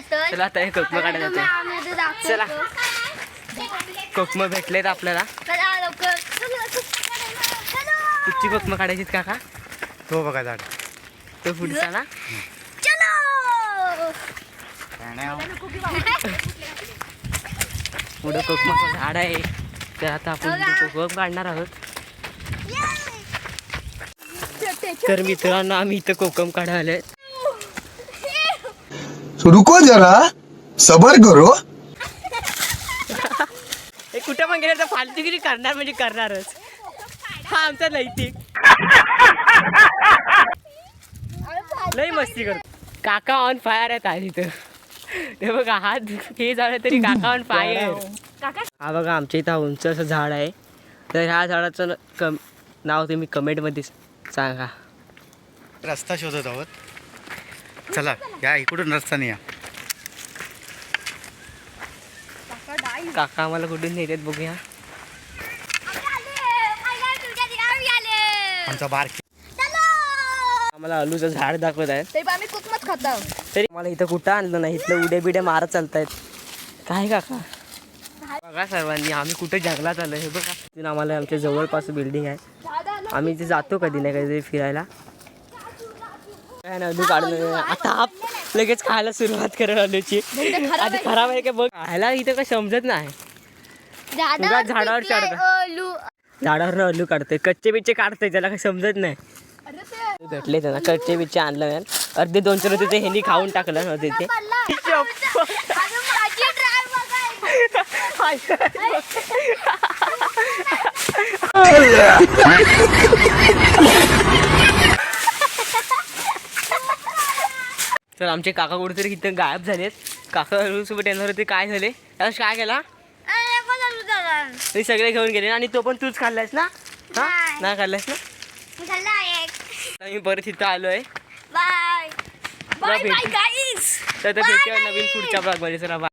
चला आता हे कोकम काढायला जाते. चला कोकम भेटलेत आपल्याला. कुठची कोकम काढायची काका? तो बघा झाड. तो पुढचा ना. पुढं कोकमाचं झाड आहे. तर आता आपण कोकम काढणार आहोत. तर मित्रांनो आम्ही इथं कोकम काढायला. रुको जरा सबर करो. हे कुठं पण गेलं तर फालतूगिरी करणार म्हणजे करणारच. हा आमचा नैतिक लई मस्ती करतो. काका ऑन फायर आहेत आज इथं. हे बघा हात हे झालं तरी काका ऑन फायर. हा बघा आमच्या इथं उंच असं झाड आहे. तर ह्या झाडाचं नाव तुम्ही कमेंटमध्ये सांगा. रस्ता शोधत आहोत. चला या इकडून रस्ता नाही. काका आम्हाला कुठून नेतात बघूया. आमचा बार आम्हाला आलूचं झाड दाखवत आहेत. तरी मला इथं कुठं आणलं नाही. इथलं उड्या बिड्या मारत चालतायत. काय काका बघा सर्वांनी आम्ही कुठे जंगलात आलो. हे बघा तिथून आम्हाला आमच्या जवळपास बिल्डिंग आहे. आम्ही इथे जातो कधी नाही कधी फिरायला. काय नाही काढून आता लगेच खायला सुरुवात करेल आलूची. आधी खराब आहे का बघ. खायला इथं काय समजत नाही. झाडावर चढतं. झाडावर आलू काढतोय. कच्चे बिच्चे काढतोय. त्याला काही समजत नाही. भेटले त्यांना कच्चे बिच्चे आणलं नाही. अर्धे 200 होते ते ह्यांनी खाऊन टाकलं नव्हते ते. तर आमचे काका कुठेतरी इथं गायब झालेत. काका सोबत येणार होते. काय झाले त्यावेळेस काय केला? ते सगळे घेऊन गेले आणि तो पण तूच खाल्लायस ना? हा नाही खाल्लायस ना. मी परत इथं आलोय. Bye bye bye guys. तर भेटूया नवीन पुढच्या ब्लॉगमध्ये. चला बाय.